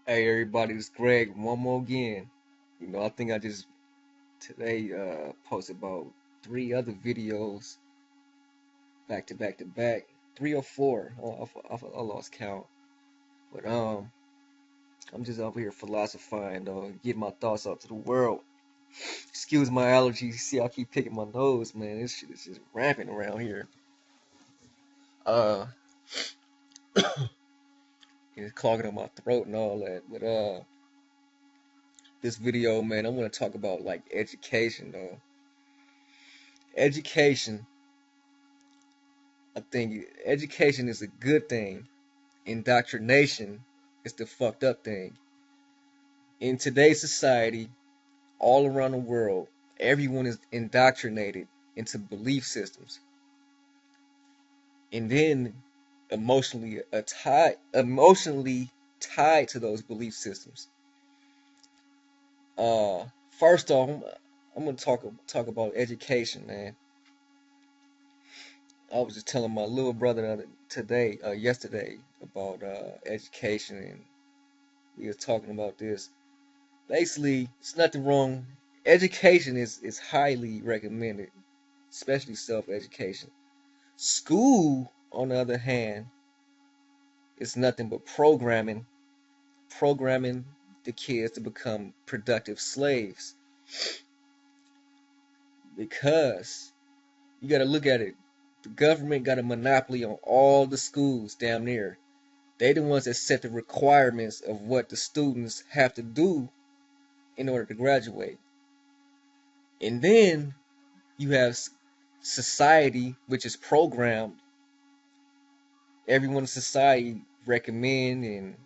Hey everybody, it's Greg one more again. I think I just today posted about three other videos back to back to back, three or four. I lost count, but I'm just over here philosophizing though, getting my thoughts out to the world. Excuse my allergies. See, I keep picking my nose, man. This shit is just rampant around here. Uh, it's clogging up my throat and all that. But this video, man, I want to talk about like education though. Education I think education is a good thing. Indoctrination is the fucked up thing. In today's society, all around the world, everyone is indoctrinated into belief systems and then emotionally tied to those belief systems. First off, I'm gonna talk about education, man. I was just telling my little brother yesterday about education, and we was talking about this. Basically, it's nothing wrong. Education is highly recommended, especially self-education. School, on the other hand, is nothing but programming the kids to become productive slaves. Because you got to look at it, the government got a monopoly on all the schools damn near. They the ones that set the requirements of what the students have to do in order to graduate. And then you have society, which is programmed. Everyone in society recommend and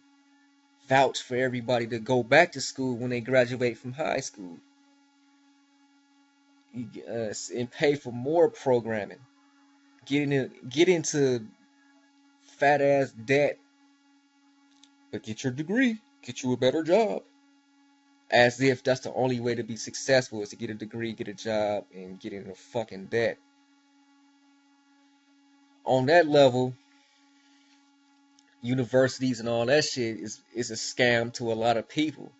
vouch for everybody to go back to school when they graduate from high school. And pay for more programming. Get into fat ass debt, but get your degree, get you a better job. As if that's the only way to be successful is to get a degree, get a job, and get in a fucking debt. On that level, universities and all that shit is a scam to a lot of people.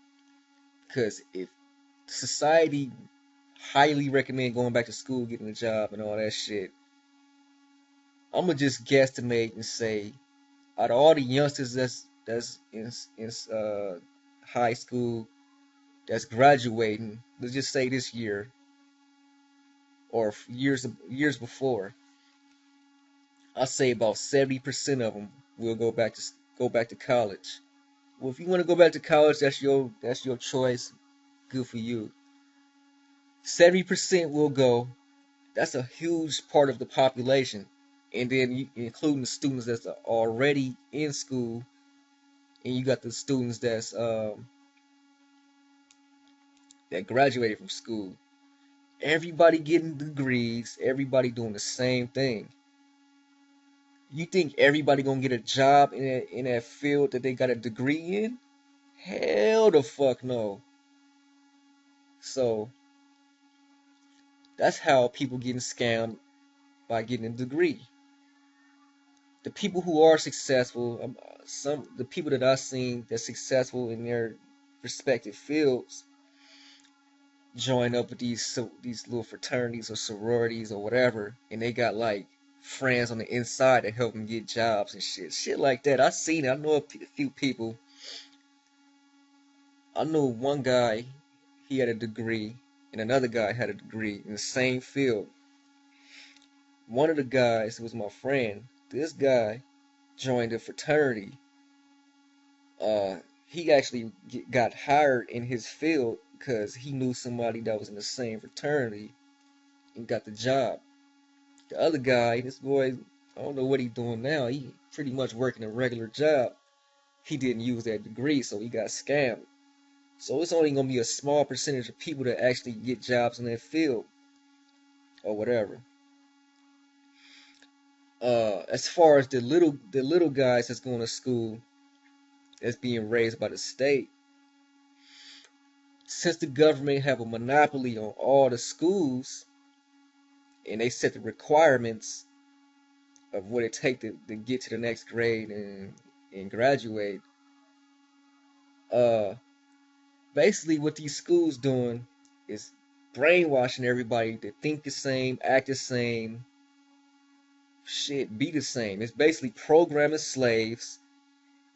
Because if society highly recommend going back to school, getting a job, and all that shit, I'm gonna just guesstimate and say, out of all the youngsters that's in high school that's graduating, let's just say this year or years before, I say about 70% of them will go back to college. Well, if you want to go back to college, that's your choice. Good for you. 70% will go. That's a huge part of the population, and then including the students that's already in school, and you got the students that graduated from school. Everybody getting degrees, everybody doing the same thing. You think everybody gonna get a job in that field that they got a degree in? Hell the fuck no. So that's how people getting scammed by getting a degree. The people who are successful, some the people that I've seen that's successful in their respective fields, join up with these little fraternities or sororities or whatever, and they got like friends on the inside that help them get jobs and shit like that. I seen it. I know a few people. I know one guy, he had a degree, and another guy had a degree in the same field. One of the guys who was my friend, this guy joined a fraternity. He actually got hired in his field because he knew somebody that was in the same fraternity and got the job. The other guy, this boy, I don't know what he's doing now. He pretty much working a regular job. He didn't use that degree, so he got scammed. So it's only gonna be a small percentage of people that actually get jobs in that field or whatever. As far as the little guys that's going to school, that's being raised by the state, since the government have a monopoly on all the schools and they set the requirements of what it take to get to the next grade and graduate, Uh, Basically, what these schools doing is brainwashing everybody to think the same, act the same, shit, be the same. It's basically programming slaves.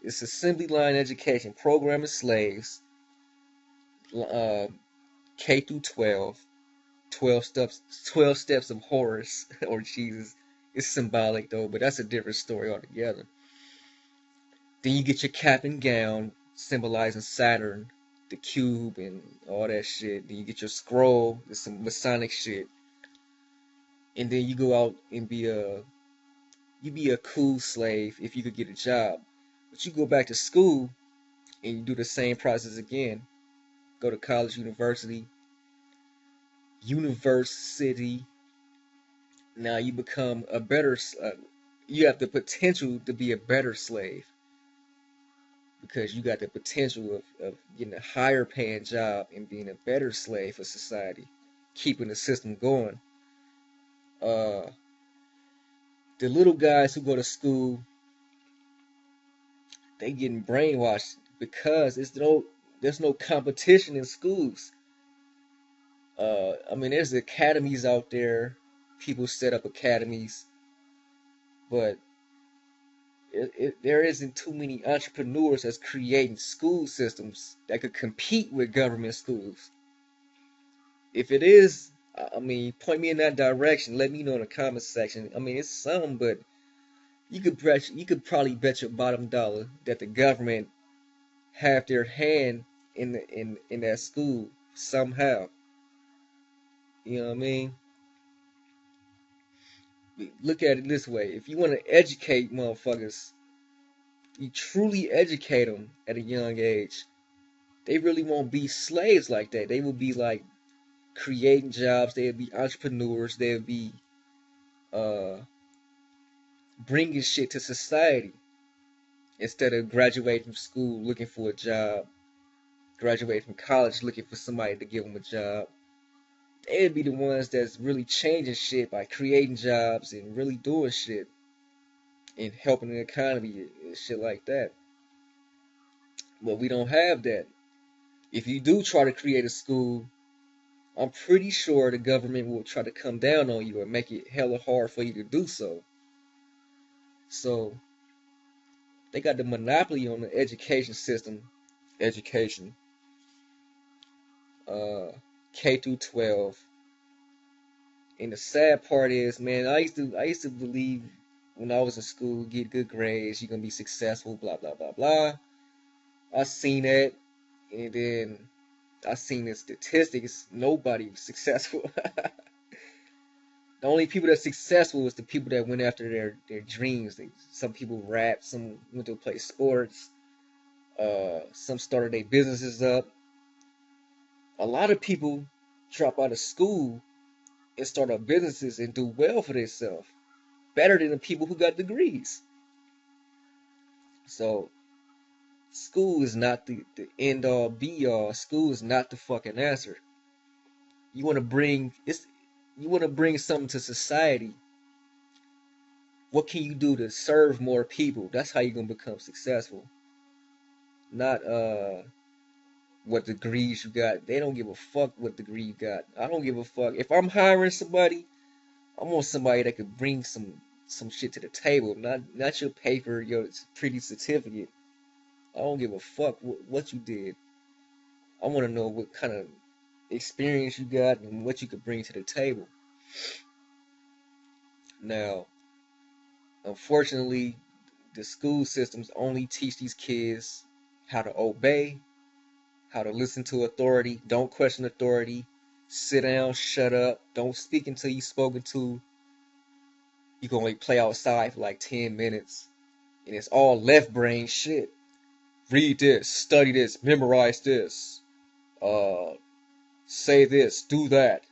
It's assembly line education, programming slaves, uh, K through 12, 12 steps of Horus or Jesus. It's symbolic though, but that's a different story altogether. Then you get your cap and gown symbolizing Saturn, the cube, and all that shit. Then you get your scroll, there's some Masonic shit, and then you go out and be a cool slave if you could get a job. But you go back to school and you do the same process again. Go to college, university. Now you become a better. You have the potential to be a better slave because you got the potential of getting a higher paying job and being a better slave for society, keeping the system going. Uh, the little guys who go to school, they getting brainwashed because there's no competition in schools. I mean, there's academies out there. People set up academies, but there isn't too many entrepreneurs that's creating school systems that could compete with government schools. If it is, I mean, point me in that direction. Let me know in the comment section. I mean, it's some, but you could probably bet your bottom dollar that the government have their hand in that school somehow. You know what I mean? Look at it this way: if you want to educate motherfuckers, you truly educate them at a young age, they really won't be slaves like that. They will be like creating jobs. They'll be entrepreneurs. They'll be uh, bringing shit to society instead of graduating from school looking for a job, graduating from college looking for somebody to give them a job. They'd be the ones that's really changing shit by creating jobs and really doing shit and helping the economy and shit like that. But we don't have that. If you do try to create a school, I'm pretty sure the government will try to come down on you and make it hella hard for you to do so. So they got the monopoly on the education system, education, uh, K through 12. And the sad part is, man, I used to believe when I was in school, get good grades, you're gonna be successful, blah blah blah blah. I seen that, and then I seen the statistics. Nobody was successful. The only people that's successful is the people that went after their dreams. Some people rap, some went to play sports, some started their businesses up. A lot of people drop out of school and start up businesses and do well for themselves, better than the people who got degrees. So school is not the end all be all. School is not the fucking answer. You want to bring it's you want to bring something to society. What can you do to serve more people? That's how you're gonna become successful. Not what degrees you got. They don't give a fuck what degree you got. I don't give a fuck. If I'm hiring somebody, I want somebody that could bring some shit to the table. Not your paper, your pretty certificate. I don't give a fuck what you did. I want to know what kind of experience you got and what you could bring to the table. Now, unfortunately, the school systems only teach these kids how to obey, how to listen to authority, don't question authority, sit down, shut up, don't speak until you're spoken to. You can only play outside for like 10 minutes. And it's all left brain shit. Read this, study this, memorize this, uh, say this, do that.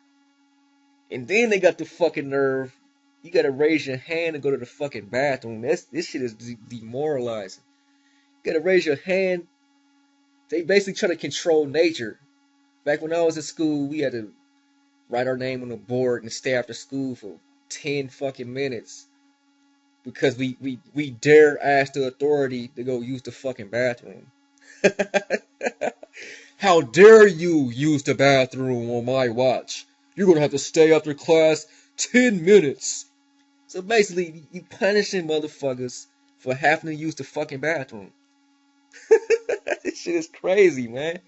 And then they got the fucking nerve. You gotta raise your hand and go to the fucking bathroom. This shit is demoralizing. You gotta raise your hand. They basically try to control nature. Back when I was in school, we had to write our name on the board and stay after school for 10 fucking minutes because we dare ask the authority to go use the fucking bathroom. How dare you use the bathroom on my watch? You're gonna have to stay after class 10 minutes. So basically, you punishing motherfuckers for having to use the fucking bathroom. This shit is crazy, man.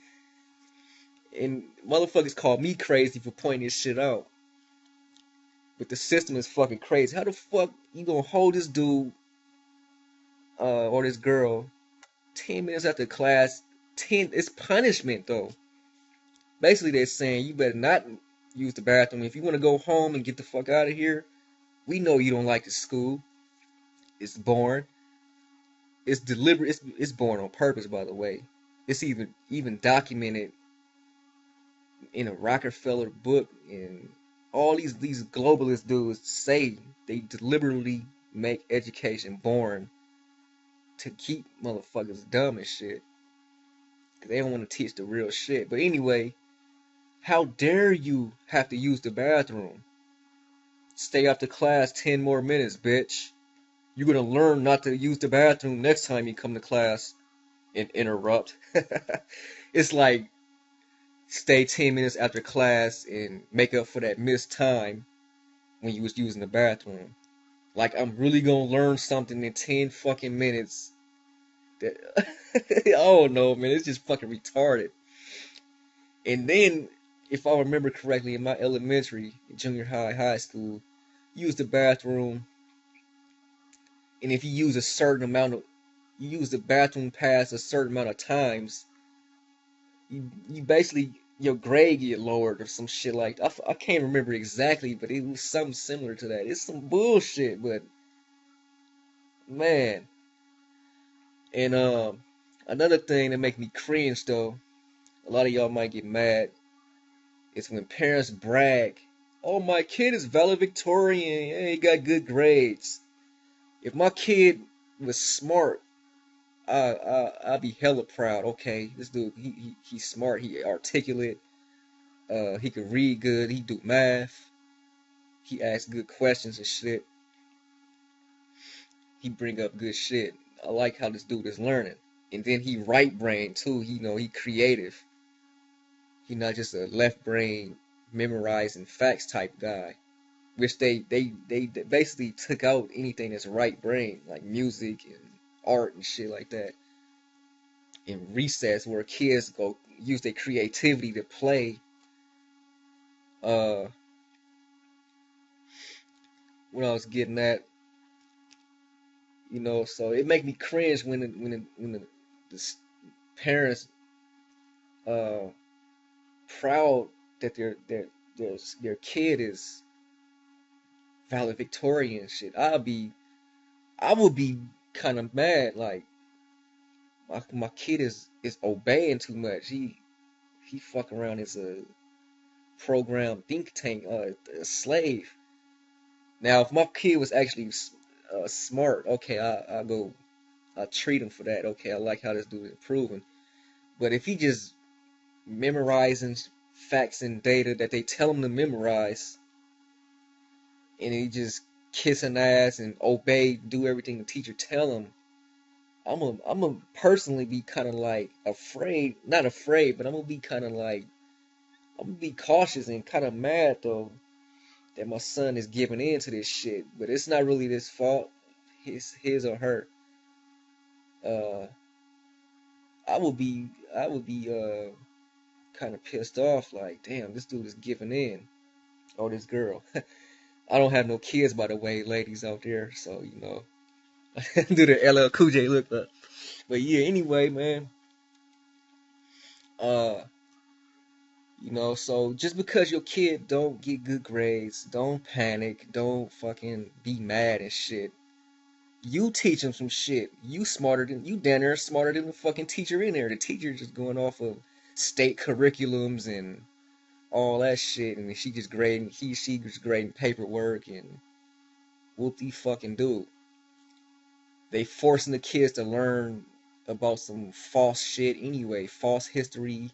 And motherfuckers call me crazy for pointing this shit out. But the system is fucking crazy. How the fuck you gonna hold this dude or this girl 10 minutes after class? 10, it's punishment though. Basically, they're saying you better not use the bathroom. If you want to go home and get the fuck out of here, we know you don't like the school. It's boring. It's deliberate. It's born on purpose, by the way. It's even documented in a Rockefeller book, and all these globalist dudes say they deliberately make education boring to keep motherfuckers dumb and shit. 'Cause they don't want to teach the real shit. But anyway, how dare you have to use the bathroom? Stay after class 10 more minutes, bitch. You're gonna learn not to use the bathroom next time you come to class and interrupt. It's like stay 10 minutes after class and make up for that missed time when you was using the bathroom. Like I'm really gonna learn something in 10 fucking minutes. That I don't know, man. It's just fucking retarded. And then, if I remember correctly, in my elementary, junior high, high school, you use the bathroom, and if you use a certain amount of, you use the bathroom past a certain amount of times, you basically your grade get lowered or some shit like that. I can't remember exactly, but it was something similar to that. It's some bullshit, but man. And another thing that make me cringe though, a lot of y'all might get mad, is when parents brag, "Oh, my kid is valedictorian, and he got good grades." If my kid was smart, I'd be hella proud. Okay, this dude, he's smart, he articulate, he could read good, he do math, he asks good questions and shit. He bring up good shit. I like how this dude is learning. And then he right brain too. He creative. He not just a left brain memorizing facts type guy. Which they basically took out anything that's right brain, like music and art and shit like that. In recess, where kids go use their creativity to play. Uh, what I was getting at, so it make me cringe the parents uh proud that their kid is valedictorian shit. I would be kind of mad. Like my kid is obeying too much. He fuck around as a program think tank, a slave. Now, if my kid was actually smart, okay, I treat him for that. Okay, I like how this dude is improving. But if he just memorizing facts and data that they tell him to memorize, and he just kissing ass and obey, do everything the teacher tell him, I'm gonna personally be kind of like afraid, not afraid, but I'm gonna be kind of like I'm gonna be cautious and kind of mad though that my son is giving in to this shit. But it's not really his fault, his or her. Uh, I would be kind of pissed off, like, damn, this dude is giving in, or this girl. I don't have no kids, by the way, ladies out there, so do the LL Cool J look up. But yeah, anyway, man. Uh, so just because your kid don't get good grades, don't panic, don't fucking be mad and shit. You teach them some shit. You damn near smarter than the fucking teacher in there. The teacher just going off of state curriculums and all that shit, and she just grading paperwork and whoop de fucking do. They forcing the kids to learn about some false shit anyway, false history,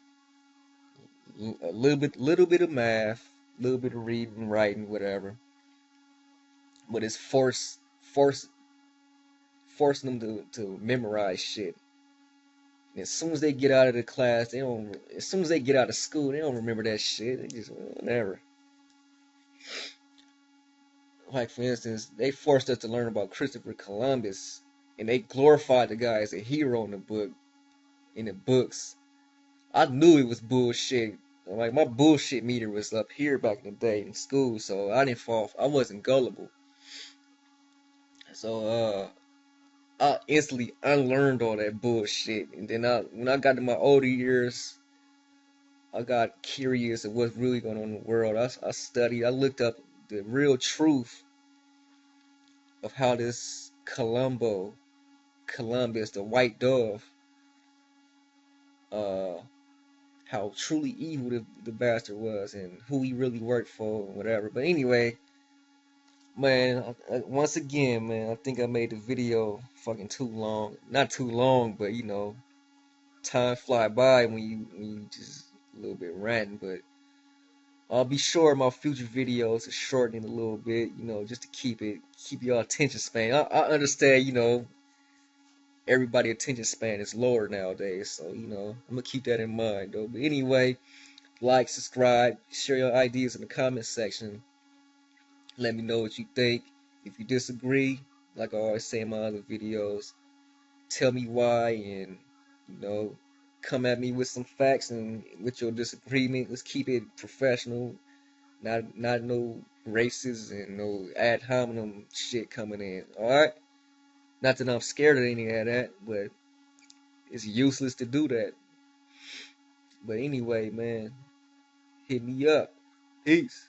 a little bit of math, a little bit of reading, writing, whatever. But it's forcing them to memorize shit. And as soon as they get out of the class, they don't. As soon as they get out of school, they don't remember that shit. They just whatever. Like for instance, they forced us to learn about Christopher Columbus, and they glorified the guy as a hero in the books. I knew it was bullshit. Like my bullshit meter was up here back in the day in school, so I didn't fall. I wasn't gullible. So I instantly unlearned all that bullshit, and then when I got to my older years, I got curious of what's really going on in the world. I studied. I looked up the real truth of how this Columbus, the white dove, uh, how truly evil the bastard was, and who he really worked for, and whatever. But anyway, man, once again, man, I think I made the video fucking too long. Not too long, but time fly by when you just a little bit ranting. But I'll be sure my future videos to shorten it a little bit, just to keep your attention span. I understand, everybody attention span is lower nowadays, so I'm gonna keep that in mind though. But anyway, like, subscribe, share your ideas in the comment section. Let me know what you think. If you disagree, like I always say in my other videos, tell me why, and you know, come at me with some facts and with your disagreement. Let's keep it professional, not no racist and no ad hominem shit coming in. All right, not that I'm scared of any of that, but it's useless to do that. But anyway, man, hit me up. Peace.